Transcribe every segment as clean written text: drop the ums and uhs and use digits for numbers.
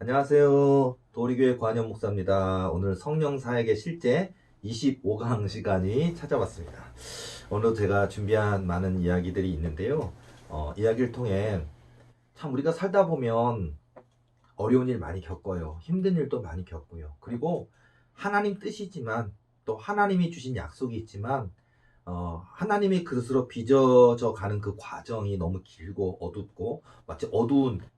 안녕하세요. 도리교회 관현 목사입니다. 오늘 성령 사역의 실제 25강 시간이 찾아왔습니다. 오늘 제가 준비한 많은 이야기들이 있는데요. 이야기를 통해 참 우리가 살다 보면 어려운 일 많이 겪어요. 힘든 일도 많이 겪고요. 그리고 하나님 뜻이지만 또 하나님이 주신 약속이 있지만 하나님의 그릇으로 빚어져 가는 그 과정이 너무 길고 어둡고 마치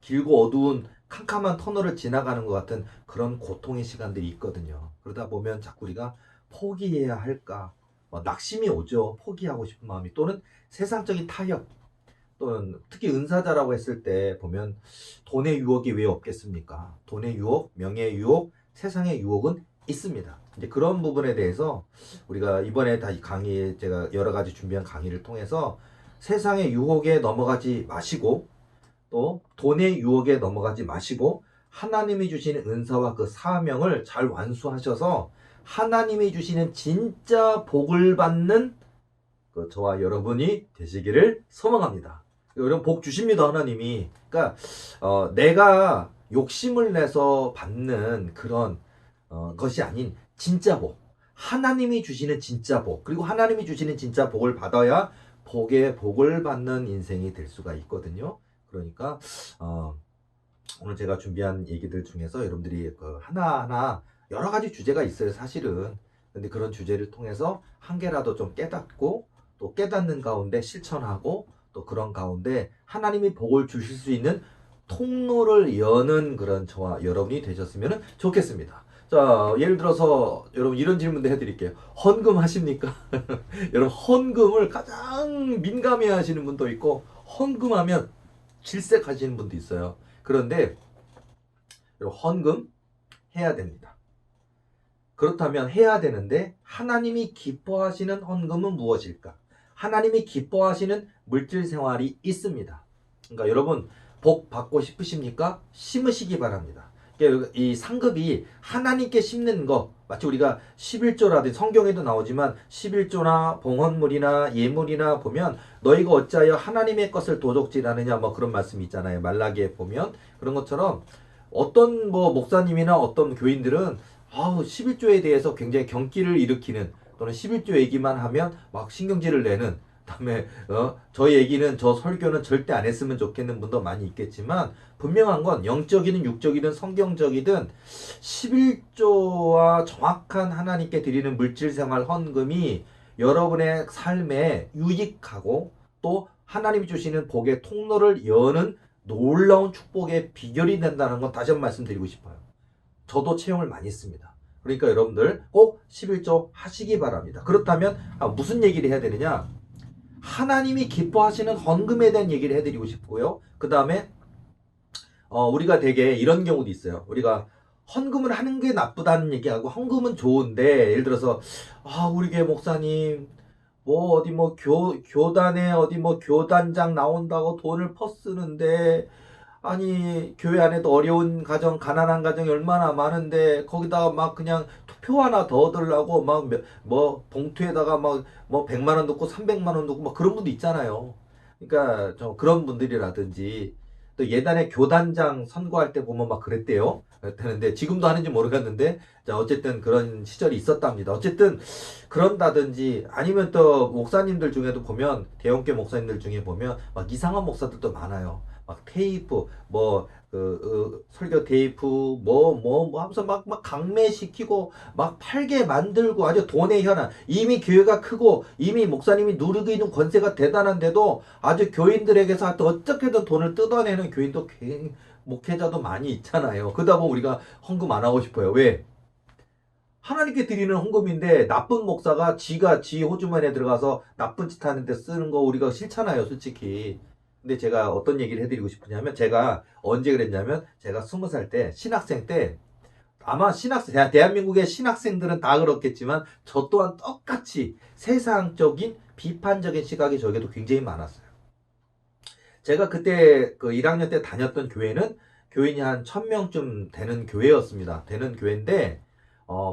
길고 어두운 캄캄한 터널을 지나가는 것 같은 그런 고통의 시간들이 있거든요. 그러다 보면 자꾸 우리가 포기해야 할까? 낙심이 오죠. 포기하고 싶은 마음이 또는 세상적인 타협 또는 특히 은사자라고 했을 때 보면 돈의 유혹이 왜 없겠습니까? 돈의 유혹, 명예의 유혹, 세상의 유혹은 있습니다. 이제 그런 부분에 대해서 우리가 이번에 다 이 강의 제가 여러 가지 준비한 강의를 통해서 세상의 유혹에 넘어가지 마시고 또 돈의 유혹에 넘어가지 마시고 하나님이 주시는 은사와 그 사명을 잘 완수하셔서 하나님이 주시는 진짜 복을 받는 저와 여러분이 되시기를 소망합니다. 여러분 복 주십니다, 하나님이. 그러니까 내가 욕심을 내서 받는 그런 것이 아닌 진짜 복. 하나님이 주시는 진짜 복. 그리고 하나님이 주시는 진짜 복을 받아야 복의 복을 받는 인생이 될 수가 있거든요. 그러니까 오늘 제가 준비한 얘기들 중에서 여러분들이 하나하나 여러 가지 주제가 있어요, 사실은. 근데 그런 주제를 통해서 한 개라도 좀 깨닫고 또 깨닫는 가운데 실천하고 또 그런 가운데 하나님이 복을 주실 수 있는 통로를 여는 그런 저와 여러분이 되셨으면 좋겠습니다. 자, 예를 들어서 여러분 이런 질문도 해드릴게요. 헌금 하십니까? 여러분 헌금을 가장 민감해 하시는 분도 있고 헌금하면 질색하시는 분도 있어요. 그런데 여러분 헌금 해야 됩니다. 그렇다면 해야 되는데 하나님이 기뻐하시는 헌금은 무엇일까? 하나님이 기뻐하시는 물질 생활이 있습니다. 그러니까 여러분 복 받고 싶으십니까? 심으시기 바랍니다. 그러니까 이 상급이 하나님께 심는 거 마치 우리가 11조라든지 성경에도 나오지만 11조나 봉헌물이나 예물이나 보면 너희가 어찌하여 하나님의 것을 도적질하느냐 뭐 그런 말씀이 있잖아요. 말라기에 보면 그런 것처럼 어떤 뭐 목사님이나 어떤 교인들은 11조에 대해서 굉장히 경기를 일으키는 또는 11조 얘기만 하면 막 신경질을 내는 다음에 저 얘기는 저 설교는 절대 안 했으면 좋겠는 분도 많이 있겠지만 분명한 건 영적이든 육적이든 성경적이든 11조와 정확한 하나님께 드리는 물질생활 헌금이 여러분의 삶에 유익하고 또 하나님이 주시는 복의 통로를 여는 놀라운 축복의 비결이 된다는 건 다시 한번 말씀드리고 싶어요. 저도 채용을 많이 했습니다. 그러니까 여러분들 꼭 11조 하시기 바랍니다. 그렇다면 무슨 얘기를 해야 되느냐? 하나님이 기뻐하시는 헌금에 대한 얘기를 해드리고 싶고요. 그 다음에 우리가 되게 이런 경우도 있어요. 우리가 헌금을 하는 게 나쁘다는 얘기하고 헌금은 좋은데 예를 들어서 우리 교회 목사님 뭐 어디 뭐 교단에 어디 뭐 교단장 나온다고 돈을 퍼쓰는데 아니 교회 안에도 어려운 가정 가난한 가정이 얼마나 많은데 거기다가 막 그냥 투표 하나 더 얻으려고 막 뭐 봉투에다가 막 뭐 100만 원 넣고 300만 원 넣고 막 그런 분도 있잖아요. 그러니까 좀 그런 분들이라든지 또 예단의 교단장 선거할 때 보면 막 그랬대요. 그랬는데 지금도 하는지 모르겠는데 자 어쨌든 그런 시절이 있었답니다. 어쨌든 그런다든지 아니면 또 목사님들 중에도 보면 대형교 목사님들 중에 보면 막 이상한 목사들도 많아요. 막 테이프 설교 테이프 뭐 하면서 막 강매시키고 막 팔게 만들고 아주 돈의 현안 이미 교회가 크고 이미 목사님이 누리고 있는 권세가 대단한데도 아주 교인들에게서 하여튼 어떻게든 돈을 뜯어내는 교인도 목회자도 많이 있잖아요. 그러다 보면 우리가 헌금 안 하고 싶어요. 왜? 하나님께 드리는 헌금인데 나쁜 목사가 지 호주머니에 들어가서 나쁜 짓 하는데 쓰는 거 우리가 싫잖아요, 솔직히. 근데 제가 어떤 얘기를 해드리고 싶으냐면 제가 언제 그랬냐면 제가 20살 때 신학생 때 아마 대한민국의 신학생들은 다 그렇겠지만 저 또한 똑같이 세상적인 비판적인 시각이 저에게도 굉장히 많았어요. 제가 그때 그 1학년 때 다녔던 교회는 교인이 한 1000명쯤 되는 교회였습니다. 되는 교회인데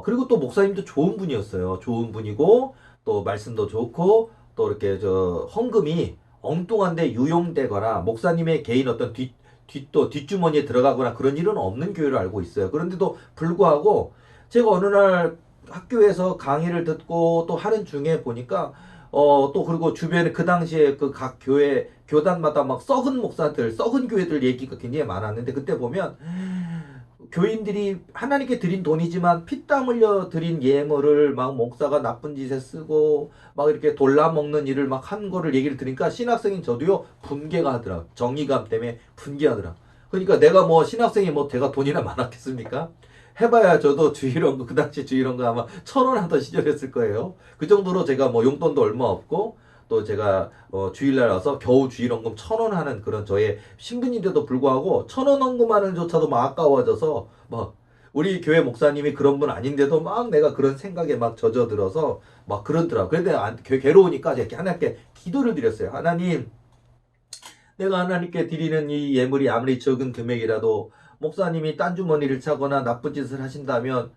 그리고 또 목사님도 좋은 분이었어요. 좋은 분이고 또 말씀도 좋고 또 이렇게 저 헌금이 엉뚱한데 유용되거나 목사님의 개인 어떤 뒷주머니에 들어가거나 그런 일은 없는 교회로 알고 있어요. 그런데도 불구하고 제가 어느 날 학교에서 강의를 듣고 또 하는 중에 보니까 또 그리고 주변에 그 당시에 그 각 교회 교단마다 막 썩은 목사들, 썩은 교회들 얘기가 굉장히 많았는데 그때 보면 교인들이 하나님께 드린 돈이지만 피땀 흘려 드린 예물을 막 목사가 나쁜 짓에 쓰고 막 이렇게 돌라먹는 일을 막 한 거를 얘기를 들으니까 신학생인 저도요 분개가 하더라. 정의감 때문에 분개하더라. 그러니까 내가 뭐 신학생이 뭐 제가 돈이나 많았겠습니까? 해봐야 저도 주일원금 그 당시 주일원금 아마 1,000원 하던 시절이었을 거예요. 그 정도로 제가 뭐 용돈도 얼마 없고 또 제가 주일날 와서 겨우 주일원금 1,000원 하는 그런 저의 신분인데도 불구하고 1,000원 헌금하는 조차도 막 아까워져서 막 우리 교회 목사님이 그런 분 아닌데도 막 내가 그런 생각에 막 젖어들어서 막 그러더라. 그런데 괴로우니까 제가 하나님께 기도를 드렸어요. 하나님, 내가 하나님께 드리는 이 예물이 아무리 적은 금액이라도 목사님이 딴 주머니를 차거나 나쁜 짓을 하신다면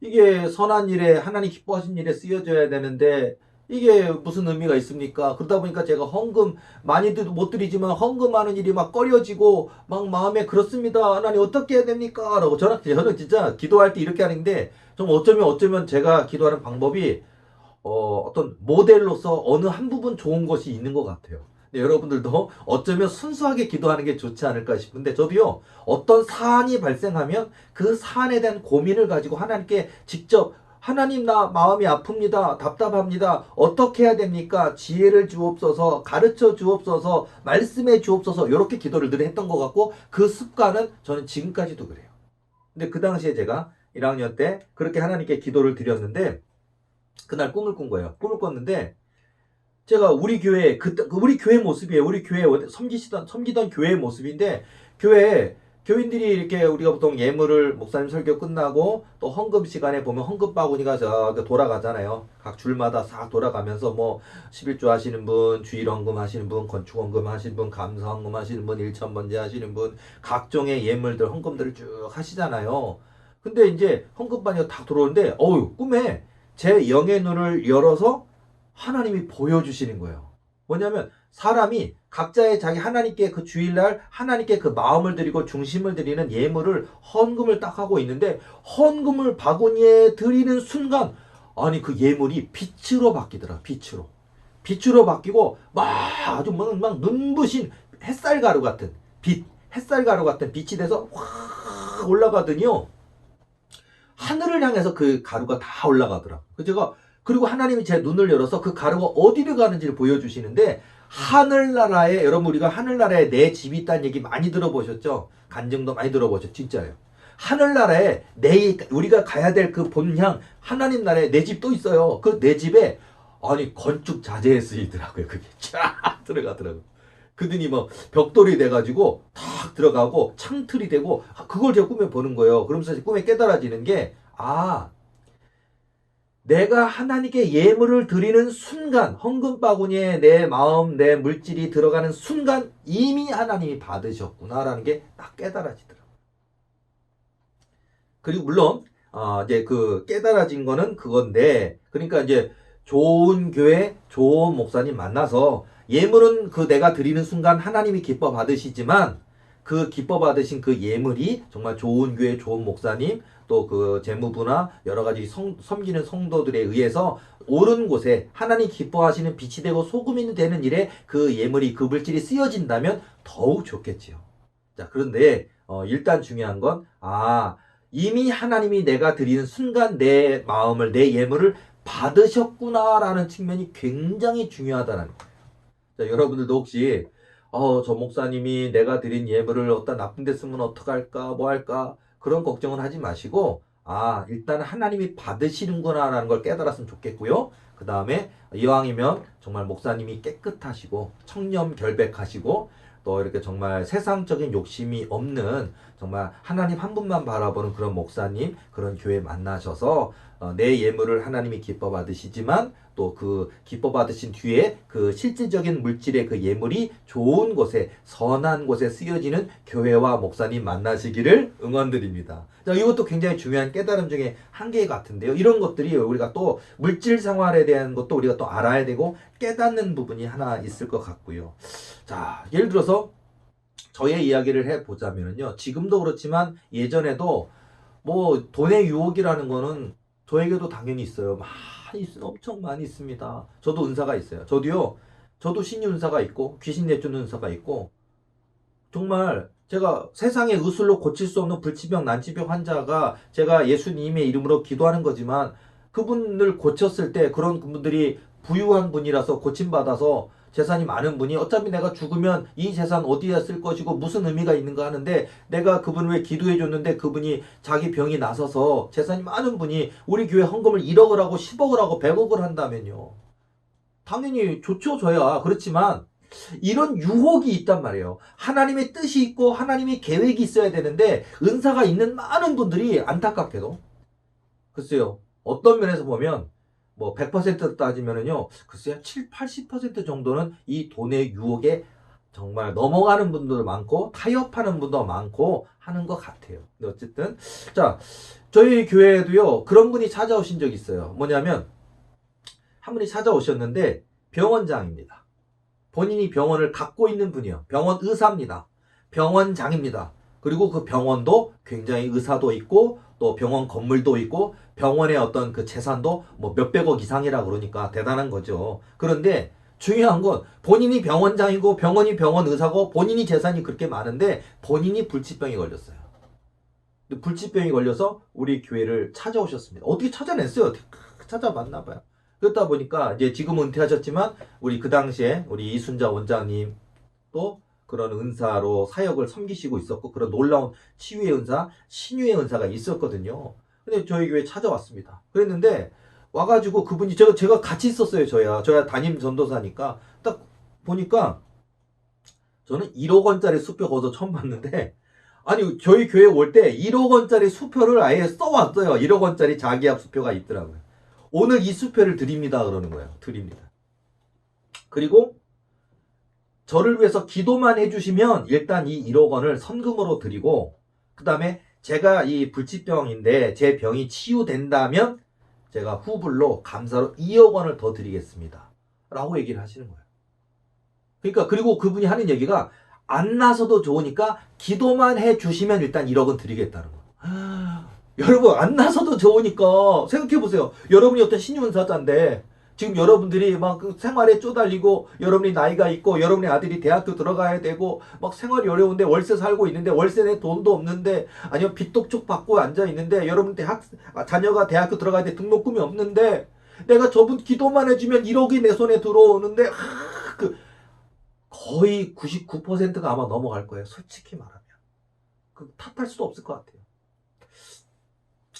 이게 선한 일에 하나님 기뻐하신 일에 쓰여져야 되는데 이게 무슨 의미가 있습니까? 그러다 보니까 제가 헌금 많이도 못 드리지만 헌금하는 일이 막 꺼려지고 막 마음에 그렇습니다. 하나님 어떻게 해야 됩니까? 라고 저는 진짜 기도할 때 이렇게 하는데 좀 어쩌면 제가 기도하는 방법이 어떤 모델로서 어느 한 부분 좋은 것이 있는 것 같아요. 네, 여러분들도 어쩌면 순수하게 기도하는 게 좋지 않을까 싶은데 저도요 어떤 사안이 발생하면 그 사안에 대한 고민을 가지고 하나님께 직접 하나님 나 마음이 아픕니다. 답답합니다. 어떻게 해야 됩니까? 지혜를 주옵소서, 가르쳐 주옵소서, 말씀해 주옵소서 이렇게 기도를 늘 했던 것 같고 그 습관은 저는 지금까지도 그래요. 근데 그 당시에 제가 1학년 때 그렇게 하나님께 기도를 드렸는데 그날 꿈을 꾼 거예요. 꿈을 꿨는데 제가 우리 교회 모습이에요. 우리 교회 섬기던 교회의 모습인데 교회에 교인들이 이렇게 우리가 보통 예물을 목사님 설교 끝나고 또 헌금 시간에 보면 헌금 바구니가 돌아가잖아요. 각 줄마다 싹 돌아가면서 뭐 11조 하시는 분, 주일 헌금 하시는 분, 건축 헌금 하시는 분, 감사 헌금 하시는 분, 일천번제 하시는 분, 각종의 예물들 헌금들을 쭉 하시잖아요. 근데 이제 헌금 바구니가 딱 들어오는데 꿈에 제 영의 눈을 열어서 하나님이 보여주시는 거예요. 뭐냐면 사람이 각자의 자기 하나님께 그 주일날 하나님께 그 마음을 드리고 중심을 드리는 예물을 헌금을 딱 하고 있는데 헌금을 바구니에 드리는 순간 아니 그 예물이 빛으로 바뀌더라. 빛으로 바뀌고 막 아주 막 눈부신 햇살 가루 같은 빛이 돼서 확 올라가더니요. 하늘을 향해서 그 가루가 다 올라가더라. 그리고 하나님이 제 눈을 열어서 그 가루가 어디를 가는지를 보여주시는데 하늘나라에 여러분 우리가 하늘나라에 내 집이 있다는 얘기 많이 들어보셨죠? 간증도 많이 들어보셨죠? 진짜예요. 하늘나라에 우리가 가야 될 그 본향 하나님 나라에 내 집도 있어요. 그 내 집에 아니 건축 자재에 쓰이더라고요. 그게 쫙 들어가더라고요. 그더니 뭐 벽돌이 돼가지고 탁 들어가고 창틀이 되고 그걸 제가 꿈에 보는 거예요. 그러면서 꿈에 깨달아지는 게 내가 하나님께 예물을 드리는 순간 헌금 바구니에 내 마음 내 물질이 들어가는 순간 이미 하나님이 받으셨구나라는 게 딱 깨달아지더라고요. 그리고 물론 이제 그 깨달아진 거는 그건데 그러니까 이제 좋은 교회 좋은 목사님 만나서 예물은 그 내가 드리는 순간 하나님이 기뻐 받으시지만 그 기뻐 받으신 그 예물이 정말 좋은 교회 좋은 목사님 또 그 재무부나 여러 가지 섬기는 성도들에 의해서 옳은 곳에 하나님 기뻐하시는 빛이 되고 소금이 되는 일에 그 예물이 그 물질이 쓰여진다면 더욱 좋겠지요. 자, 그런데 일단 중요한 건 이미 하나님이 내가 드리는 순간 내 마음을 내 예물을 받으셨구나라는 측면이 굉장히 중요하다는 거예요. 자, 여러분들도 혹시 저 목사님이 내가 드린 예물을 어디다 나쁜 데 쓰면 어떡할까 뭐 할까 그런 걱정은 하지 마시고 일단 하나님이 받으시는구나 라는 걸 깨달았으면 좋겠고요. 그 다음에 이왕이면 정말 목사님이 깨끗하시고 청렴결백하시고 또 이렇게 정말 세상적인 욕심이 없는 정말 하나님 한 분만 바라보는 그런 목사님 그런 교회 만나셔서 내 예물을 하나님이 기뻐 받으시지만 또 그 기뻐 받으신 뒤에 그 실질적인 물질의 그 예물이 좋은 곳에 선한 곳에 쓰여지는 교회와 목사님 만나시기를 응원드립니다. 자, 이것도 굉장히 중요한 깨달음 중에 한 개 같은데요. 이런 것들이 우리가 또 물질 생활에 대한 것도 우리가 또 알아야 되고 깨닫는 부분이 하나 있을 것 같고요. 자, 예를 들어서 저의 이야기를 해보자면요. 지금도 그렇지만 예전에도 뭐 돈의 유혹이라는 거는 저에게도 당연히 있어요. 엄청 많이 있습니다. 저도 은사가 있어요. 저도 신유 은사가 있고 귀신 내쫓는 은사가 있고 정말 제가 세상의 의술로 고칠 수 없는 불치병, 난치병 환자가 제가 예수님의 이름으로 기도하는 거지만 그분을 고쳤을 때 그런 분들이 부유한 분이라서 고침받아서 재산이 많은 분이 어차피 내가 죽으면 이 재산 어디에 쓸 것이고 무슨 의미가 있는가 하는데 내가 그분을 왜 기도해 줬는데 그분이 자기 병이 나서서 재산이 많은 분이 우리 교회 헌금을 1억을 하고 10억을 하고 100억을 한다면요. 당연히 좋죠, 저야. 그렇지만 이런 유혹이 있단 말이에요. 하나님의 뜻이 있고 하나님의 계획이 있어야 되는데 은사가 있는 많은 분들이 안타깝게도 글쎄요. 어떤 면에서 보면 뭐 100% 따지면은요. 글쎄요. 7, 80% 정도는 이 돈의 유혹에 정말 넘어가는 분들도 많고 타협하는 분도 많고 하는 것 같아요. 근데 어쨌든 자, 저희 교회에도요. 그런 분이 찾아오신 적이 있어요. 뭐냐면 한 분이 찾아오셨는데 병원장입니다. 본인이 병원을 갖고 있는 분이요. 병원 의사입니다. 병원장입니다. 그리고 그 병원도 굉장히 의사도 있고 또 병원 건물도 있고 병원의 어떤 그 재산도 뭐 몇백억 이상이라 그러니까 대단한 거죠. 그런데 중요한 건 본인이 병원장이고 병원이 병원 의사고 본인이 재산이 그렇게 많은데 본인이 불치병에 걸렸어요. 불치병이 걸려서 우리 교회를 찾아오셨습니다. 어떻게 찾아냈어요? 찾아봤나 봐요. 그렇다 보니까 이제 지금 은퇴하셨지만 우리 그 당시에 우리 이순자 원장님 또 그런 은사로 사역을 섬기시고 있었고 그런 놀라운 치유의 은사, 신유의 은사가 있었거든요. 근데 저희 교회 찾아왔습니다. 그랬는데 와가지고 그분이 제가 같이 있었어요. 저야 담임 전도사니까 딱 보니까 저는 1억 원짜리 수표 거저 처음 봤는데 아니 저희 교회 올 때 1억 원짜리 수표를 아예 써왔어요. 1억 원짜리 자기압 수표가 있더라고요. 오늘 이 수표를 드립니다. 그러는 거예요. 드립니다. 그리고 저를 위해서 기도만 해주시면 일단 이 1억 원을 선금으로 드리고 그 다음에 제가 이 불치병인데 제 병이 치유된다면 제가 후불로 감사로 2억 원을 더 드리겠습니다. 라고 얘기를 하시는 거예요. 그러니까 그리고 그분이 하는 얘기가 안 나서도 좋으니까 기도만 해주시면 일단 1억 원 드리겠다는 거예요. 여러분 안 나서도 좋으니까 생각해보세요. 여러분이 어떤 신유은사자인데 지금 여러분들이 막 생활에 쪼달리고 여러분이 나이가 있고 여러분의 아들이 대학교 들어가야 되고 막 생활이 어려운데 월세 살고 있는데 월세 내 돈도 없는데 아니면 빚독촉 받고 앉아 있는데 여러분 자녀가 대학교 들어가야 돼 등록금이 없는데 내가 저분 기도만 해주면 1억이 내 손에 들어오는데 거의 99%가 아마 넘어갈 거예요. 솔직히 말하면 탓할 수도 없을 것 같아요.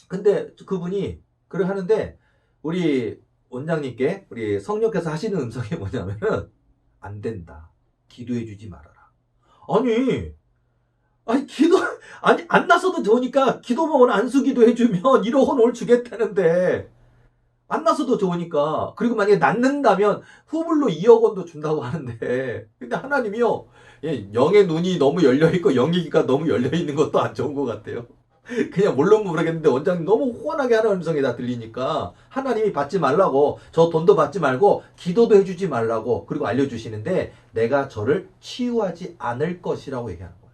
근데 그분이 그래 하는데 우리 원장님께 우리 성령께서 하시는 음성이 뭐냐면은 안 된다. 기도해 주지 말아라. 아니 안 나서도 좋으니까 기도만 안수기도 해주면 1억 원 올 주겠다는데 안 나서도 좋으니까 그리고 만약에 낫는다면 후불로 2억 원도 준다고 하는데 근데 하나님이요 영의 눈이 너무 열려있고 영의 귀가 너무 열려있는 것도 안 좋은 것 같아요. 그냥 몰라 모르겠는데 원장님 너무 호환하게 하는 음성이 다 들리니까 하나님이 받지 말라고 저 돈도 받지 말고 기도도 해주지 말라고 그리고 알려주시는데 내가 저를 치유하지 않을 것이라고 얘기하는 거예요.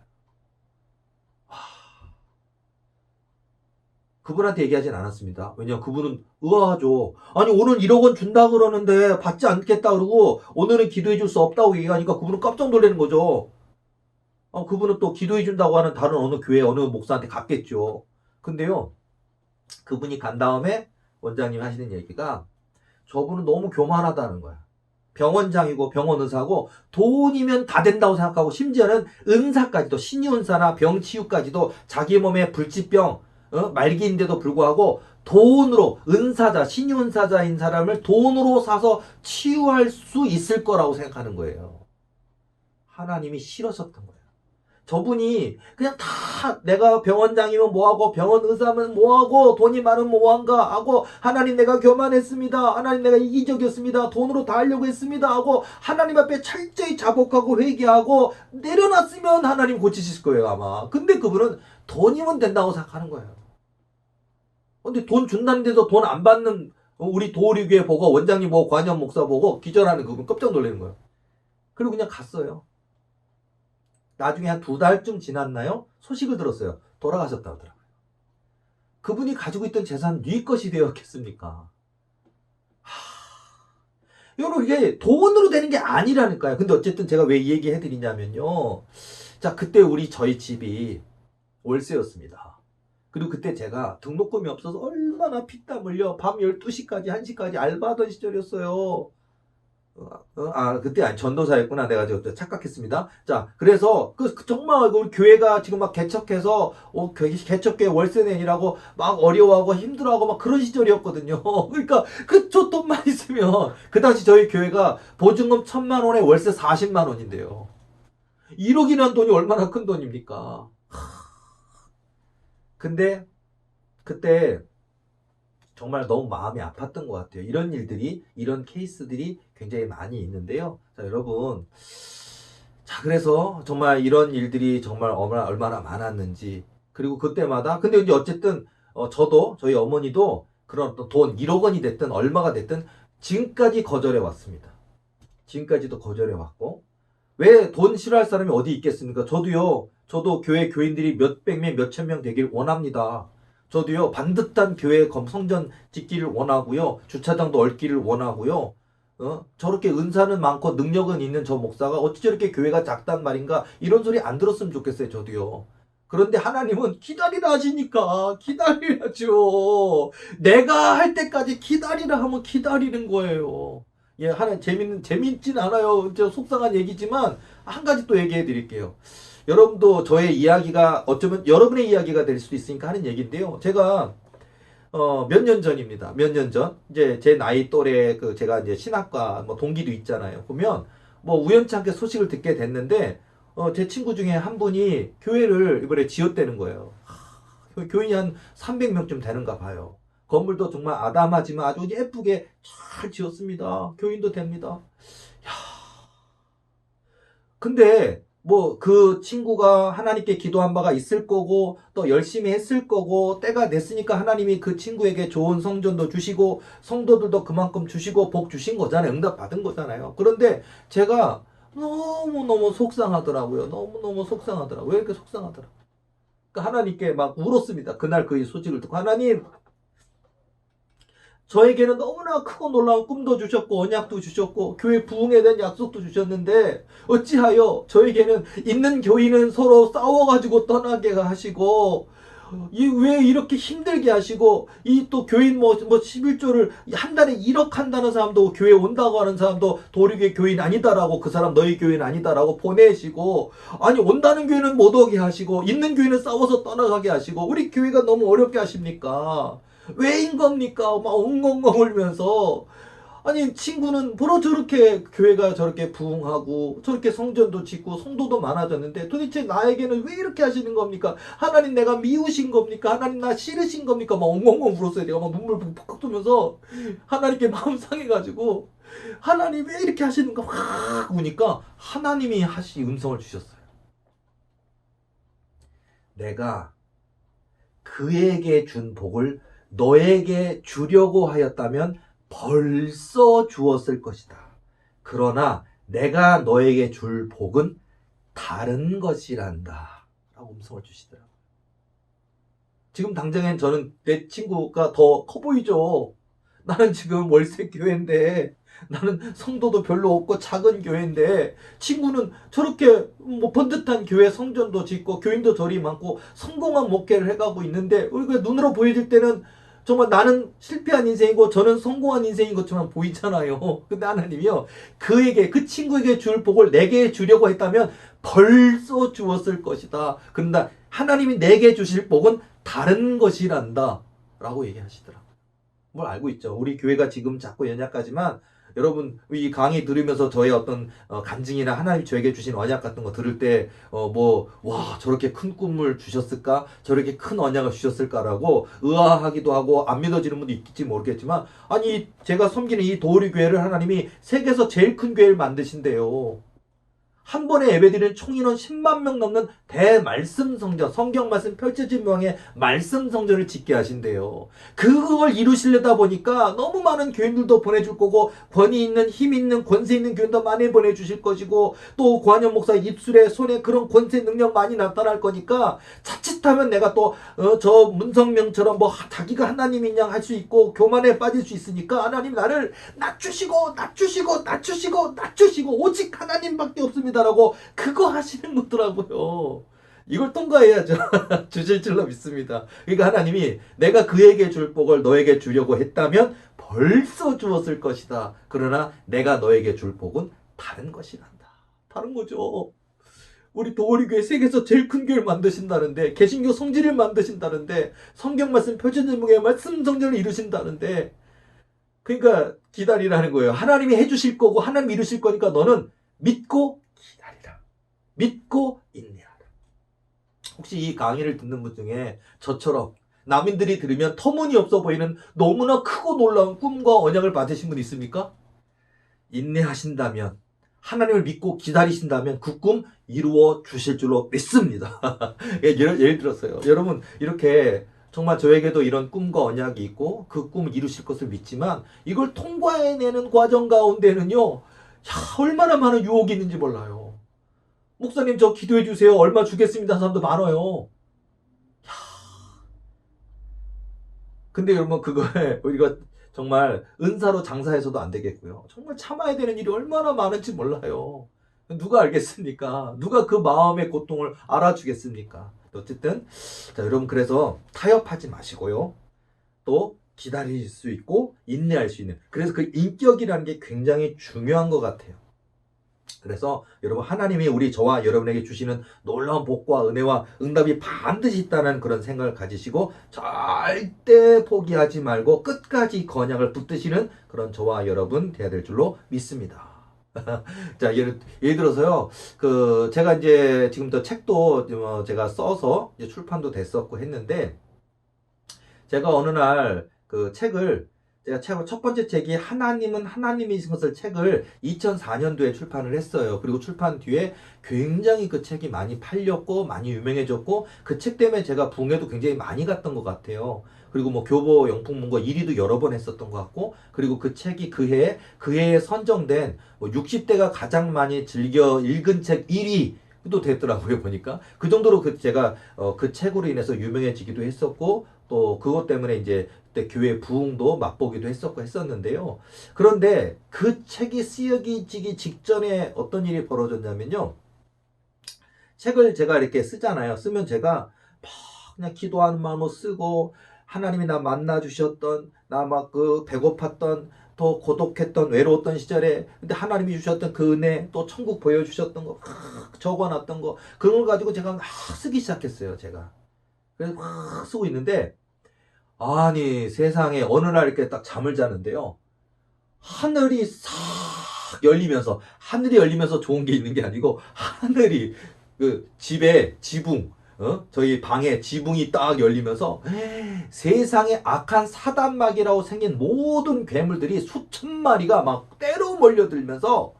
그분한테 얘기하진 않았습니다. 왜냐면 그분은 의아하죠. 아니 오늘 1억 원 준다 그러는데 받지 않겠다 그러고 오늘은 기도해 줄 수 없다고 얘기하니까 그분은 깜짝 놀라는 거죠. 그분은 또 기도해 준다고 하는 다른 어느 교회 어느 목사한테 갔겠죠. 근데요. 그분이 간 다음에 원장님이 하시는 얘기가 저분은 너무 교만하다는 거야. 병원장이고 병원 의사고 돈이면 다 된다고 생각하고 심지어는 은사까지도 신유은사나 병치유까지도 자기 몸에 불치병 말기인데도 불구하고 돈으로 은사자 신유은사자인 사람을 돈으로 사서 치유할 수 있을 거라고 생각하는 거예요. 하나님이 싫으셨던 거예요. 저분이 그냥 다 내가 병원장이면 뭐하고 병원 의사면 뭐하고 돈이 많으면 뭐한가 하고 하나님 내가 교만했습니다. 하나님 내가 이기적이었습니다. 돈으로 다 하려고 했습니다 하고 하나님 앞에 철저히 자복하고 회개하고 내려놨으면 하나님 고치실 거예요 아마. 근데 그분은 돈이면 된다고 생각하는 거예요. 근데 돈 준다는데도 돈 안 받는 우리 도우리교회 보고 원장님 보고 관현 목사 보고 기절하는 그분 깜짝 놀라는 거예요. 그리고 그냥 갔어요. 나중에 한 2달쯤 지났나요? 소식을 들었어요. 돌아가셨다 하더라고요. 그분이 가지고 있던 재산 네 것이 되었겠습니까? 여러분, 이게 돈으로 되는 게 아니라니까요. 근데 어쨌든 제가 왜 이 얘기 해드리냐면요. 자, 그때 저희 집이 월세였습니다. 그리고 그때 제가 등록금이 없어서 얼마나 피땀 흘려 밤 12시까지 1시까지 알바하던 시절이었어요. 그때 아니 전도사였구나. 내가 저 착각했습니다. 자, 그래서 정말 우리 교회가 지금 막 개척해서 개척교회 월세 내니라고 막 어려워하고 힘들어하고 막 그런 시절이었거든요. 그러니까 그저 돈만 있으면 그 당시 저희 교회가 보증금 1,000만 원에 월세 40만 원인데요. 1억이라는 돈이 얼마나 큰 돈입니까? 근데 그때 정말 너무 마음이 아팠던 것 같아요. 이런 일들이, 이런 케이스들이 굉장히 많이 있는데요. 자, 여러분. 자, 그래서 정말 이런 일들이 정말 얼마나 많았는지. 그리고 그때마다, 근데 이제 어쨌든, 저도, 저희 어머니도 그런 돈 1억 원이 됐든 얼마가 됐든 지금까지 거절해 왔습니다. 지금까지도 거절해 왔고. 왜 돈 싫어할 사람이 어디 있겠습니까? 저도 교회 교인들이 몇백 명, 몇천 명 되길 원합니다. 저도요, 반듯한 교회 성전 짓기를 원하고요, 주차장도 얽기를 원하고요, 저렇게 은사는 많고 능력은 있는 저 목사가 어찌 저렇게 교회가 작단 말인가, 이런 소리 안 들었으면 좋겠어요, 저도요. 그런데 하나님은 기다리라 하시니까 기다려야죠. 내가 할 때까지 기다리라 하면 기다리는 거예요. 예, 재밌진 않아요. 속상한 얘기지만, 한 가지 또 얘기해 드릴게요. 여러분도 저의 이야기가 어쩌면 여러분의 이야기가 될 수도 있으니까 하는 얘기인데요. 제가 몇 년 전입니다. 몇 년 전. 이제 제 나이 또래 제가 이제 신학과 뭐 동기도 있잖아요. 보면 뭐 우연찮게 소식을 듣게 됐는데 제 친구 중에 한 분이 교회를 이번에 지었다는 거예요. 교인이 한 300명쯤 되는가 봐요. 건물도 정말 아담하지만 아주 예쁘게 잘 지었습니다. 교인도 됩니다. 야. 근데 뭐 그 친구가 하나님께 기도한 바가 있을 거고 또 열심히 했을 거고 때가 됐으니까 하나님이 그 친구에게 좋은 성전도 주시고 성도들도 그만큼 주시고 복 주신 거잖아요. 응답 받은 거잖아요. 그런데 제가 너무너무 속상하더라고요. 너무너무 속상하더라고요. 왜 이렇게 속상하더라고요. 그러니까 하나님께 막 울었습니다. 그날 그 소식을 듣고 하나님, 저에게는 너무나 크고 놀라운 꿈도 주셨고 언약도 주셨고 교회 부흥에 대한 약속도 주셨는데 어찌하여 저에게는 있는 교인은 서로 싸워가지고 떠나게 하시고 왜 이렇게 힘들게 하시고 이 또 교인 뭐 11조를 한 달에 1억 한다는 사람도 교회 온다고 하는 사람도 도리교회 교인 아니다라고 그 사람 너희 교인 아니다라고 보내시고 아니 온다는 교회는 못 오게 하시고 있는 교회는 싸워서 떠나가게 하시고 우리 교회가 너무 어렵게 하십니까? 왜인 겁니까? 막 엉엉엉 울면서 아니 친구는 보러 저렇게 교회가 저렇게 부흥하고 저렇게 성전도 짓고 성도도 많아졌는데 도대체 나에게는 왜 이렇게 하시는 겁니까? 하나님 내가 미우신 겁니까? 하나님 나 싫으신 겁니까? 막 엉엉엉 울었어요. 내가 막 눈물 푹푹 뜨면서 하나님께 마음 상해가지고 하나님 왜 이렇게 하시는가 확 우니까 하나님이 음성을 주셨어요. 내가 그에게 준 복을 너에게 주려고 하였다면 벌써 주었을 것이다. 그러나 내가 너에게 줄 복은 다른 것이란다. 라고 음성을 주시더라고요. 지금 당장엔 저는 내 친구가 더 커 보이죠. 나는 지금 월세 교회인데 나는 성도도 별로 없고 작은 교회인데 친구는 저렇게 뭐 번듯한 교회 성전도 짓고 교인도 저리 많고 성공한 목회를 해가고 있는데 우리가 눈으로 보여질 때는 정말 나는 실패한 인생이고 저는 성공한 인생인 것처럼 보이잖아요. 근데 하나님이요 그 친구에게 줄 복을 내게 주려고 했다면 벌써 주었을 것이다. 그런다 하나님이 내게 주실 복은 다른 것이란다 라고 얘기하시더라고요. 뭘 알고 있죠. 우리 교회가 지금 자꾸 연약하지만 여러분 이 강의 들으면서 저의 어떤 간증이나 하나님 저에게 주신 언약 같은 거 들을 때 와 저렇게 큰 꿈을 주셨을까? 저렇게 큰 언약을 주셨을까라고 의아하기도 하고 안 믿어지는 분도 있을지 모르겠지만 아니 제가 섬기는 이 도우리 교회를 하나님이 세계에서 제일 큰 교회를 만드신대요. 한 번에 예배드리는 총인원 10만 명 넘는 대말씀 성전, 성경 말씀 펼쳐진 모양의 말씀 성전을 짓게 하신대요. 그걸 이루시려다 보니까 너무 많은 교인들도 보내줄 거고, 권위 있는, 힘 있는, 권세 있는 교인도 많이 보내주실 것이고, 또 관현 목사 입술에, 손에 그런 권세 능력 많이 나타날 거니까, 자칫하면 내가 또 저 문성명처럼 뭐 자기가 하나님인 양 할 수 있고 교만에 빠질 수 있으니까, 하나님 나를 낮추시고 오직 하나님밖에 없습니다라고 그거 하시는 거더라고요. 이걸 통과해야죠. 주실 줄로 믿습니다. 그러니까 하나님이 내가 그에게 줄 복을 너에게 주려고 했다면 벌써 주었을 것이다. 그러나 내가 너에게 줄 복은 다른 것이란다. 다른 거죠. 우리 도우리교회 세계에서 제일 큰 교회를 만드신다는데, 개신교 성지를 만드신다는데, 성경 말씀 펼쳐진 목의 말씀 성전을 이루신다는데, 그러니까 기다리라는 거예요. 하나님이 해주실 거고 하나님이 이루실 거니까 너는 믿고 기다리라. 믿고 인내하라. 혹시 이 강의를 듣는 분 중에 저처럼 남인들이 들으면 터무니없어 보이는 너무나 크고 놀라운 꿈과 언약을 받으신 분 있습니까? 인내하신다면, 하나님을 믿고 기다리신다면 그 꿈 이루어 주실 줄로 믿습니다. 예를 들었어요. 여러분, 이렇게 정말 저에게도 이런 꿈과 언약이 있고 그 꿈을 이루실 것을 믿지만, 이걸 통과해내는 과정 가운데는요, 얼마나 많은 유혹이 있는지 몰라요. 목사님 저 기도해 주세요, 얼마 주겠습니다 하는 사람도 많아요. 근데 여러분, 그거에 우리가 정말 은사로 장사해서도 안 되겠고요. 정말 참아야 되는 일이 얼마나 많은지 몰라요. 누가 알겠습니까? 누가 그 마음의 고통을 알아주겠습니까? 어쨌든 자, 여러분, 그래서 타협하지 마시고요. 또 기다릴 수 있고 인내할 수 있는, 그래서 그 인격이라는 게 굉장히 중요한 것 같아요. 그래서 여러분, 하나님이 저와 여러분에게 주시는 놀라운 복과 은혜와 응답이 반드시 있다는 그런 생각을 가지시고, 절대 포기하지 말고 끝까지 건약을 붙드시는 그런 저와 여러분 돼야 될 줄로 믿습니다. 자, 예를 들어서요, 제가 이제 지금부터 책도 제가 써서 이제 출판도 됐었고 했는데, 제가 어느 날 제가 첫 번째 책이 하나님은 하나님이신 것을 책을 2004년도에 출판을 했어요. 그리고 출판 뒤에 굉장히 그 책이 많이 팔렸고 많이 유명해졌고, 그 책 때문에 제가 부흥회도 굉장히 많이 갔던 것 같아요. 그리고 뭐 교보 영풍문고 1위도 여러 번 했었던 것 같고, 그리고 그 책이 그 해에 선정된 60대가 가장 많이 즐겨 읽은 책 1위 도 됐더라고요, 보니까. 그 정도로 제가 그 책으로 인해서 유명해지기도 했었고, 또 그것 때문에 이제 그때 교회 부흥도 맛보기도 했었고 했었는데요. 그런데 그 책이 쓰여지기 직전에 어떤 일이 벌어졌냐면요, 책을 제가 이렇게 쓰잖아요. 쓰면 제가 막 그냥 기도하는 마음으로 쓰고, 하나님이 나 만나 주셨던, 나 막 배고팠던, 더 고독했던, 외로웠던 시절에 근데 하나님이 주셨던 그 은혜, 또 천국 보여주셨던 거 적어놨던 거, 그걸 가지고 제가 막 쓰기 시작했어요. 제가 그래서 막 쓰고 있는데, 아니 세상에 어느 날 이렇게 딱 잠을 자는데요, 하늘이 싹 열리면서, 하늘이 열리면서 좋은 게 있는 게 아니고, 하늘이 집에 지붕, 저희 방에 지붕이 딱 열리면서 세상에 악한 사단막이라고 생긴 모든 괴물들이 수천 마리가 막 때로 몰려들면서,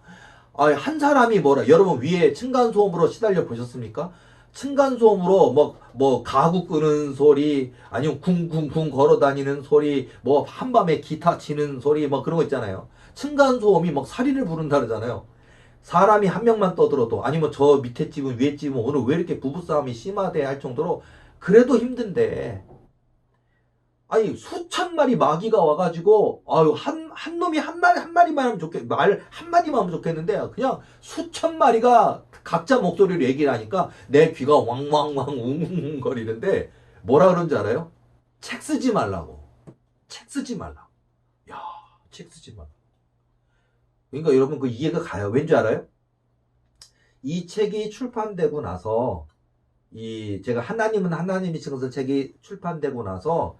한 사람이 여러분 위에 층간소음으로 시달려 보셨습니까? 층간소음으로 뭐 가구 끄는 소리, 아니면 쿵쿵쿵 걸어다니는 소리, 뭐 한밤에 기타 치는 소리, 뭐 그런 거 있잖아요. 층간소음이 막 살인을 부른다 그러잖아요. 사람이 한 명만 떠들어도, 아니면 저 밑에 집은 위에 집은 오늘 왜 이렇게 부부싸움이 심하대 할 정도로 그래도 힘든데, 아니 수천 마리 마귀가 와가지고, 한 놈이 한 마리만 하면 말 한마디만 하면 좋겠는데, 그냥 수천 마리가 각자 목소리로 얘기를 하니까 내 귀가 왕왕왕 웅웅 거리는데, 뭐라 그런지 알아요? 책 쓰지 말라고. 책 쓰지 말라고. 야, 책 쓰지 말라고. 그러니까 여러분, 그 이해가 가요. 왠지 알아요? 이 책이 출판되고 나서, 제가 하나님은 하나님이신 것을 책이 출판되고 나서,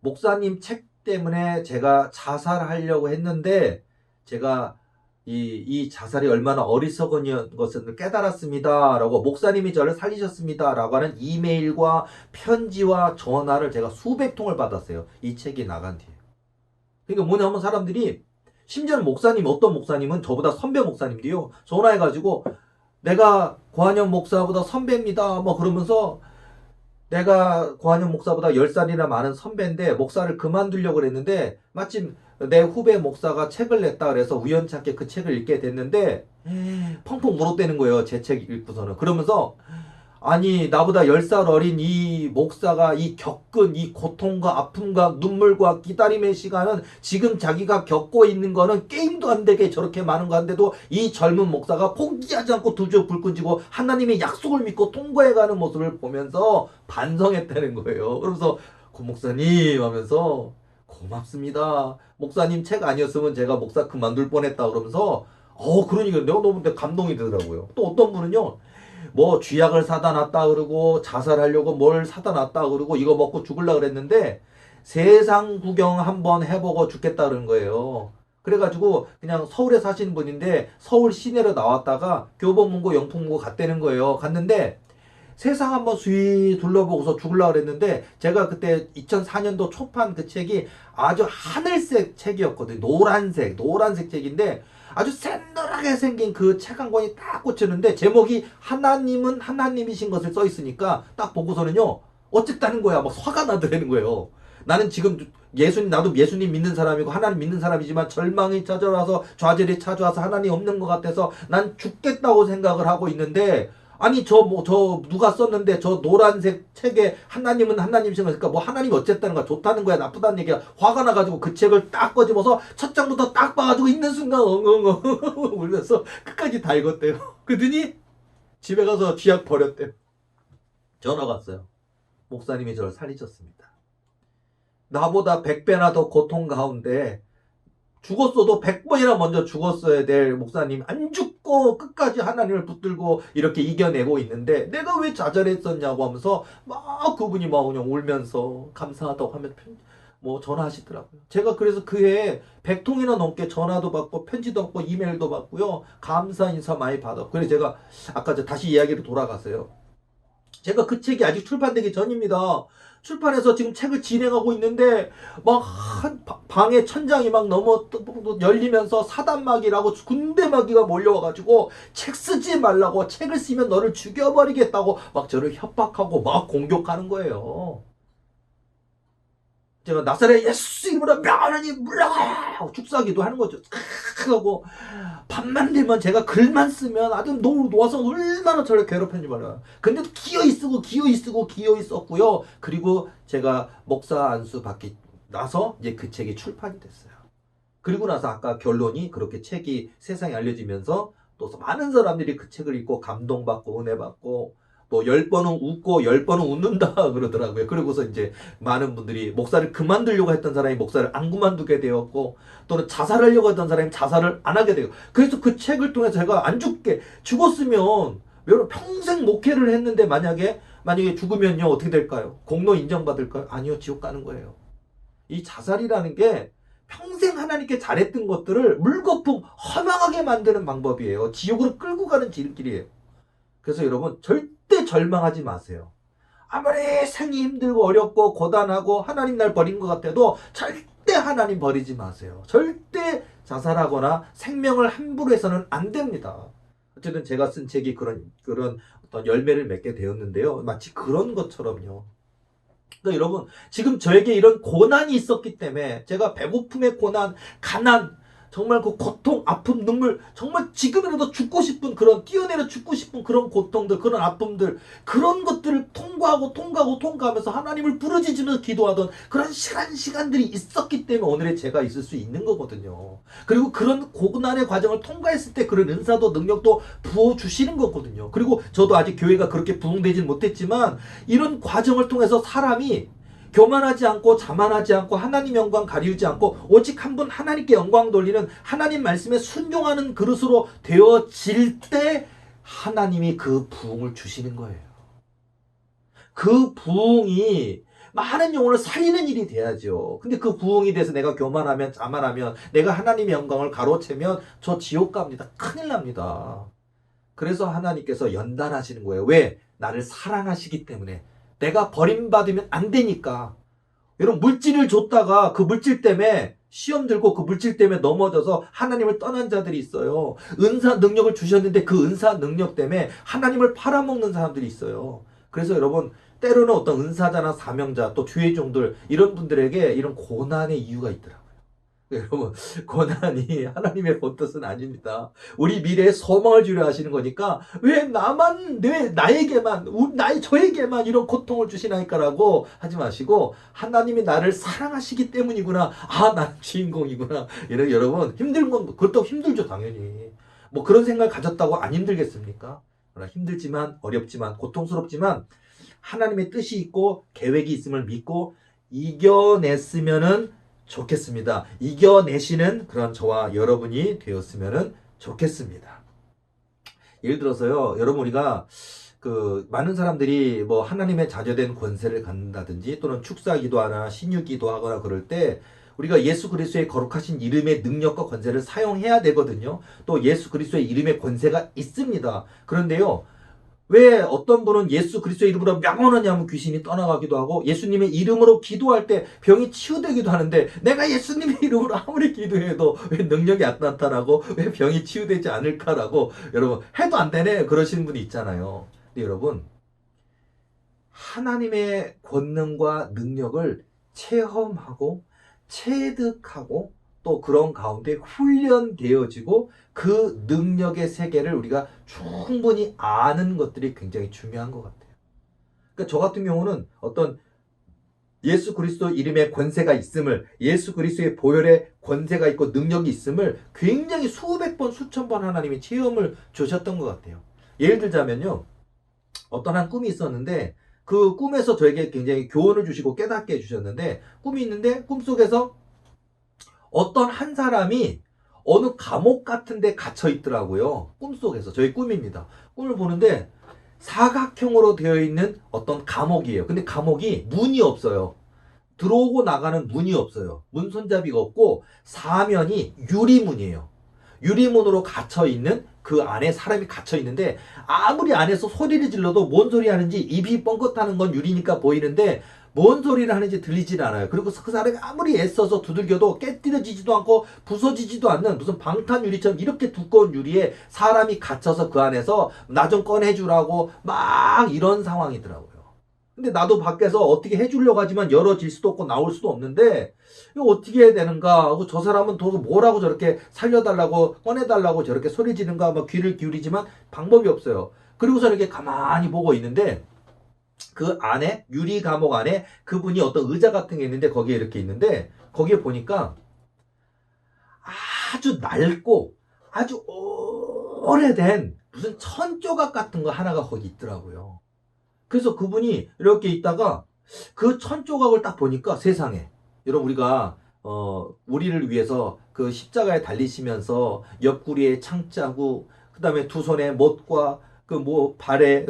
목사님 책 때문에 제가 자살하려고 했는데, 제가 이 자살이 얼마나 어리석은 것을 깨달았습니다 라고, 목사님이 저를 살리셨습니다 라고 하는 이메일과 편지와 전화를 제가 수백 통을 받았어요. 이 책이 나간 뒤에. 그러니까 뭐냐면, 사람들이, 심지어는 어떤 목사님은 저보다 선배 목사님도요, 전화해가지고 내가 고한영 목사보다 선배입니다. 뭐 그러면서 내가 고한영 목사보다 10살이나 많은 선배인데 목사를 그만두려고 그랬는데 마침 내 후배 목사가 책을 냈다 그래서 우연찮게 그 책을 읽게 됐는데 펑펑 울었대는 거예요. 제 책 읽고서는. 그러면서 아니 나보다 10살 어린 이 목사가 이 겪은 이 고통과 아픔과 눈물과 기다림의 시간은 지금 자기가 겪고 있는 거는 게임도 안 되게 저렇게 많은 건데도 이 젊은 목사가 포기하지 않고 두저 불 끈지고 하나님의 약속을 믿고 통과해가는 모습을 보면서 반성했다는 거예요. 그러면서 고 목사님 하면서 고맙습니다. 목사님 책 아니었으면 제가 목사 그만둘 뻔했다 그러면서 그러니까 내가 너무 감동이 되더라고요. 또 어떤 분은요. 뭐 쥐약을 사다 놨다 그러고 자살하려고 뭘 사다 놨다 그러고 이거 먹고 죽을라 그랬는데 세상 구경 한번 해보고 죽겠다 그런 거예요. 그래가지고 그냥 서울에 사시는 분인데 서울 시내로 나왔다가 교보문고 영풍문고 갔다는 거예요. 갔는데 세상 한번 수위 둘러보고서 죽을라 그랬는데 제가 그때 2004년도 초판 그 책이 아주 하늘색 책이었거든요. 노란색 책인데 아주 샌들하게 생긴 그 책 한 권이 딱 꽂혔는데 제목이 하나님은 하나님이신 것을 써 있으니까 딱 보고서는요 어쨌다는 거야. 막 화가 나더라는 거예요. 나는 지금 나도 예수님 믿는 사람이고 하나님 믿는 사람이지만 절망이 찾아와서 좌절이 찾아와서 하나님 없는 것 같아서 난 죽겠다고 생각을 하고 있는데 아니 저 누가 썼는데 저 노란색 책에 하나님은 하나님이신 거니까 뭐 하나님이 어쨌다는 거야 좋다는 거야 나쁘다는 얘기야 화가 나가지고 그 책을 딱 꺼집어서 첫 장부터 딱 봐가지고 있는 순간 엉엉엉 울면서 끝까지 다 읽었대요. 그러더니 집에 가서 쥐약 버렸대요. 전화가 왔어요. 목사님이 저를 살리셨습니다. 나보다 100배나 더 고통 가운데 죽었어도 100번이나 먼저 죽었어야 될 목사님 안 죽고 끝까지 하나님을 붙들고 이렇게 이겨내고 있는데 내가 왜 좌절했었냐고 하면서 막 그분이 막 그냥 울면서 감사하다고 하면 뭐 전화하시더라고요. 제가 그래서 그해 100통이나 넘게 전화도 받고 편지도 받고 이메일도 받고요. 감사 인사 많이 받았고 그래서 제가 아까 다시 이야기로 돌아가서요. 제가 그 책이 아직 출판되기 전입니다. 출판해서 지금 책을 진행하고 있는데 막 방에 천장이 막 열리면서 사단마귀라고 군대마귀가 몰려와가지고 책 쓰지 말라고 책을 쓰면 너를 죽여버리겠다고 막 저를 협박하고 막 공격하는 거예요. 제가 나사렛 예수 이름으로 명하니 물러가요 축사기도 하는 거죠. 하고 밤만 되면 제가 글만 쓰면 아주 놓아서 얼마나 저를 괴롭혔는지 몰라요. 근데 기어이 쓰고요. 그리고 제가 목사 안수 받기 나서 이제 그 책이 출판이 됐어요. 그리고 나서 아까 결론이 그렇게 책이 세상에 알려지면서 또 많은 사람들이 그 책을 읽고 감동받고 은혜받고 또 10번은 웃고 10번은 웃는다 그러더라고요. 그러고서 이제 많은 분들이 목사를 그만두려고 했던 사람이 목사를 안 그만두게 되었고 또는 자살하려고 했던 사람이 자살을 안 하게 되고 그래서 그 책을 통해서 제가 안 죽었으면 여러분 평생 목회를 했는데 만약에 죽으면요 어떻게 될까요? 공로 인정받을까요? 아니요 지옥 가는 거예요. 이 자살이라는 게 평생 하나님께 잘했던 것들을 물거품 허망하게 만드는 방법이에요. 지옥으로 끌고 가는 지름길이에요. 그래서 여러분 절대 절망하지 마세요. 아무리 생이 힘들고 어렵고 고단하고 하나님 날 버린 것 같아도 절대 하나님 버리지 마세요. 절대 자살하거나 생명을 함부로 해서는 안 됩니다. 어쨌든 제가 쓴 책이 그런 어떤 열매를 맺게 되었는데요. 마치 그런 것처럼요. 그러니까 여러분 지금 저에게 이런 고난이 있었기 때문에 제가 배고픔의 고난, 가난 정말 그 고통, 아픔, 눈물 정말 지금이라도 죽고 싶은 그런 뛰어내려 죽고 싶은 그런 고통들 그런 아픔들 그런 것들을 통과하면서 하나님을 부르짖으면서 기도하던 그런 시간들이 있었기 때문에 오늘의 제가 있을 수 있는 거거든요. 그리고 그런 고난의 과정을 통과했을 때 그런 은사도 능력도 부어주시는 거거든요. 그리고 저도 아직 교회가 그렇게 부흥되지는 못했지만 이런 과정을 통해서 사람이 교만하지 않고 자만하지 않고 하나님 영광 가리우지 않고 오직 한 분 하나님께 영광 돌리는 하나님 말씀에 순종하는 그릇으로 되어질 때 하나님이 그 부흥을 주시는 거예요. 그 부흥이 많은 영혼을 살리는 일이 돼야죠. 근데 그 부흥이 돼서 내가 교만하면 자만하면 내가 하나님의 영광을 가로채면 저 지옥 갑니다. 큰일 납니다. 그래서 하나님께서 연단하시는 거예요. 왜? 나를 사랑하시기 때문에. 내가 버림받으면 안 되니까. 여러분 물질을 줬다가 그 물질 때문에 시험 들고 그 물질 때문에 넘어져서 하나님을 떠난 자들이 있어요. 은사 능력을 주셨는데 그 은사 능력 때문에 하나님을 팔아먹는 사람들이 있어요. 그래서 여러분, 때로는 어떤 은사자나 사명자 또 주의 종들 이런 분들에게 이런 고난의 이유가 있더라고요. 여러분, 고난이 하나님의 본 뜻은 아닙니다. 우리 미래에 소망을 주려 하시는 거니까 왜 나에게만 저에게만 이런 고통을 주시나이까라고 하지 마시고, 하나님이 나를 사랑하시기 때문이구나, 난 주인공이구나. 이런, 여러분, 힘든 건 그것도 힘들죠, 당연히. 뭐 그런 생각 가졌다고 안 힘들겠습니까? 그러나 힘들지만, 어렵지만, 고통스럽지만 하나님의 뜻이 있고 계획이 있음을 믿고 이겨냈으면은 좋겠습니다. 이겨내시는 그런 저와 여러분이 되었으면 좋겠습니다. 예를 들어서요, 여러분, 우리가 많은 사람들이 뭐 하나님의 자녀된 권세를 갖는다든지 또는 축사 기도하나 신유 기도하거나 그럴 때 우리가 예수 그리스도의 거룩하신 이름의 능력과 권세를 사용해야 되거든요. 또 예수 그리스도의 이름의 권세가 있습니다. 그런데요, 왜 어떤 분은 예수 그리스도의 이름으로 명언하냐면 귀신이 떠나가기도 하고, 예수님의 이름으로 기도할 때 병이 치유되기도 하는데, 내가 예수님의 이름으로 아무리 기도해도 왜 능력이 안 나타나고 왜 병이 치유되지 않을까라고 여러분 해도 안 되네 그러시는 분이 있잖아요. 근데 여러분, 하나님의 권능과 능력을 체험하고 체득하고 또 그런 가운데 훈련되어지고 그 능력의 세계를 우리가 충분히 아는 것들이 굉장히 중요한 것 같아요. 그러니까 저 같은 경우는 어떤 예수 그리스도 이름의 권세가 있음을, 예수 그리스도의 보혈의 권세가 있고 능력이 있음을 굉장히 수백 번, 수천 번 하나님이 체험을 주셨던 것 같아요. 예를 들자면요, 어떤 한 꿈이 있었는데 그 꿈에서 저에게 굉장히 교훈을 주시고 깨닫게 해주셨는데, 꿈이 있는데 꿈속에서 어떤 한 사람이 어느 감옥 같은 데 갇혀 있더라고요. 꿈속에서. 저희 꿈입니다. 꿈을 보는데 사각형으로 되어 있는 어떤 감옥이에요. 근데 감옥이 문이 없어요. 들어오고 나가는 문이 없어요. 문 손잡이가 없고 사면이 유리문이에요. 유리문으로 갇혀 있는 그 안에 사람이 갇혀 있는데, 아무리 안에서 소리를 질러도 뭔 소리 하는지, 입이 뻥긋하는 건 유리니까 보이는데 뭔 소리를 하는지 들리질 않아요. 그리고 그 사람이 아무리 애써서 두들겨도 깨뜨려지지도 않고 부서지지도 않는 무슨 방탄 유리처럼 이렇게 두꺼운 유리에 사람이 갇혀서 그 안에서 나 좀 꺼내주라고 막 이런 상황이더라고요. 근데 나도 밖에서 어떻게 해주려고 하지만 열어질 수도 없고 나올 수도 없는데 이거 어떻게 해야 되는가 하고, 저 사람은 또 뭐라고 저렇게 살려달라고 꺼내달라고 저렇게 소리 지는가 막 귀를 기울이지만 방법이 없어요. 그리고서 이렇게 가만히 보고 있는데 그 안에, 유리 감옥 안에 그분이 어떤 의자 같은 게 있는데 거기에 이렇게 있는데, 거기에 보니까 아주 낡고 아주 오래된 무슨 천조각 같은 거 하나가 거기 있더라고요. 그래서 그분이 이렇게 있다가 그 천조각을 딱 보니까, 세상에, 여러분, 우리가 우리를 위해서 그 십자가에 달리시면서 옆구리에 창자국, 그 다음에 두 손에 못과 그 발에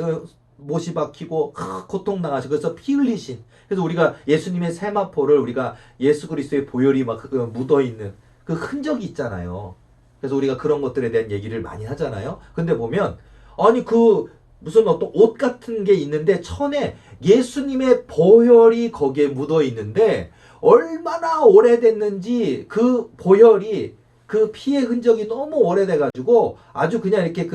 못이 박히고 고통 당하시고 그래서 피 흘리신, 그래서 우리가 예수님의 세마포를 우리가 예수 그리스도의 보혈이 막 묻어 있는 그 흔적이 있잖아요. 그래서 우리가 그런 것들에 대한 얘기를 많이 하잖아요. 근데 보면 아니 무슨 어떤 옷 같은 게 있는데 천에 예수님의 보혈이 거기에 묻어 있는데, 얼마나 오래됐는지 그 보혈이, 그 피의 흔적이 너무 오래돼가지고 아주 그냥 이렇게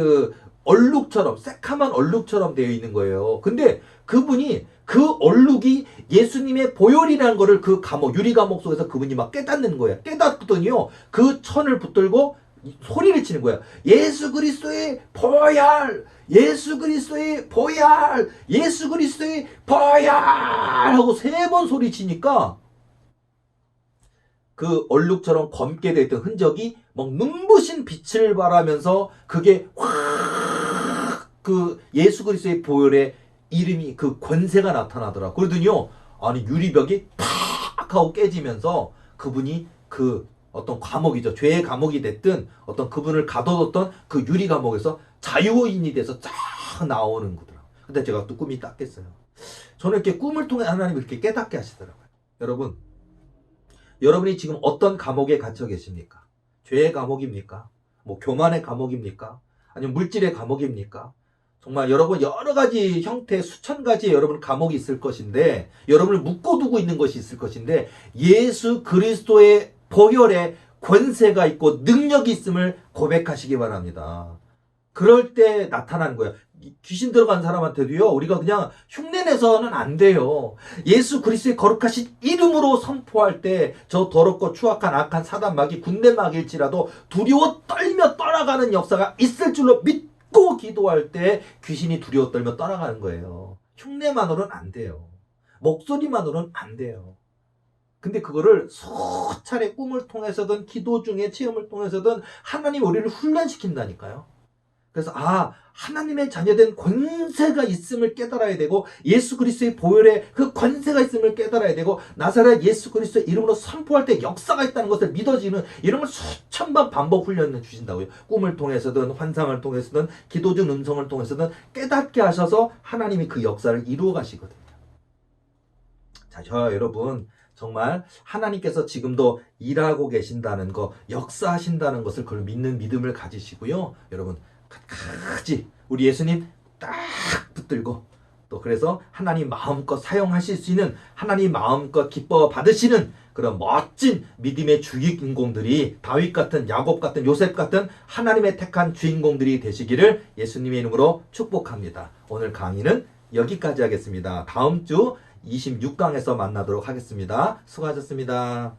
얼룩처럼, 새카만 얼룩처럼 되어 있는 거예요. 근데 그분이 그 얼룩이 예수님의 보혈이라는 거를 그 유리 감옥 속에서 그분이 막 깨닫는 거예요. 깨닫더니요, 그 천을 붙들고 소리를 치는 거야. 예수 그리스도의 보혈! 예수 그리스도의 보혈! 예수 그리스도의 보혈! 하고 3번 소리치니까 그 얼룩처럼 검게 되어 있던 흔적이 막 눈부신 빛을 발하면서 그게 확 예수 그리스도의 보혈의 이름이, 그 권세가 나타나더라. 그러더니요, 아니 유리벽이 팍 하고 깨지면서 그분이 어떤 감옥이죠. 죄의 감옥이 됐든 어떤 그분을 가둬뒀던 그 유리 감옥에서 자유인이 돼서 쫙 나오는 거더라고요. 근데 제가 또 꿈이 딱 깼어요. 저는 이렇게 꿈을 통해 하나님이 이렇게 깨닫게 하시더라고요. 여러분이 지금 어떤 감옥에 갇혀 계십니까? 죄의 감옥입니까? 뭐 교만의 감옥입니까? 아니면 물질의 감옥입니까? 정말 여러분 여러 가지 형태, 수천 가지의 여러분 감옥이 있을 것인데, 여러분을 묶어두고 있는 것이 있을 것인데, 예수 그리스도의 보혈에 권세가 있고 능력이 있음을 고백하시기 바랍니다. 그럴 때 나타나는 거예요. 귀신 들어간 사람한테도요, 우리가 그냥 흉내내서는 안 돼요. 예수 그리스도의 거룩하신 이름으로 선포할 때 저 더럽고 추악한 악한 사단 마귀 군대 마귀일지라도 두려워 떨며 떠나가는 역사가 있을 줄로 믿고 기도할 때 귀신이 두려워 떨며 떠나가는 거예요. 흉내만으로는 안 돼요. 목소리만으로는 안 돼요. 근데 그거를 수차례 꿈을 통해서든 기도 중에 체험을 통해서든 하나님 우리를 훈련시킨다니까요. 그래서 하나님의 자녀된 권세가 있음을 깨달아야 되고 예수 그리스도의 보혈에 그 권세가 있음을 깨달아야 되고 나사렛 예수 그리스도의 이름으로 선포할 때 역사가 있다는 것을 믿어지는 이런 걸 수천 번 반복 훈련을 주신다고요. 꿈을 통해서든 환상을 통해서든 기도 중 음성을 통해서든 깨닫게 하셔서 하나님이 그 역사를 이루어 가시거든요. 자, 저와 여러분 정말 하나님께서 지금도 일하고 계신다는 거, 역사하신다는 것을 그걸 믿는 믿음을 가지시고요. 여러분 끝까지 우리 예수님 딱 붙들고 또 그래서 하나님 마음껏 사용하실 수 있는 하나님 마음껏 기뻐 받으시는 그런 멋진 믿음의 주인공들이 다윗 같은 야곱 같은 요셉 같은 하나님의 택한 주인공들이 되시기를 예수님의 이름으로 축복합니다. 오늘 강의는 여기까지 하겠습니다. 다음 주 26강에서 만나도록 하겠습니다. 수고하셨습니다.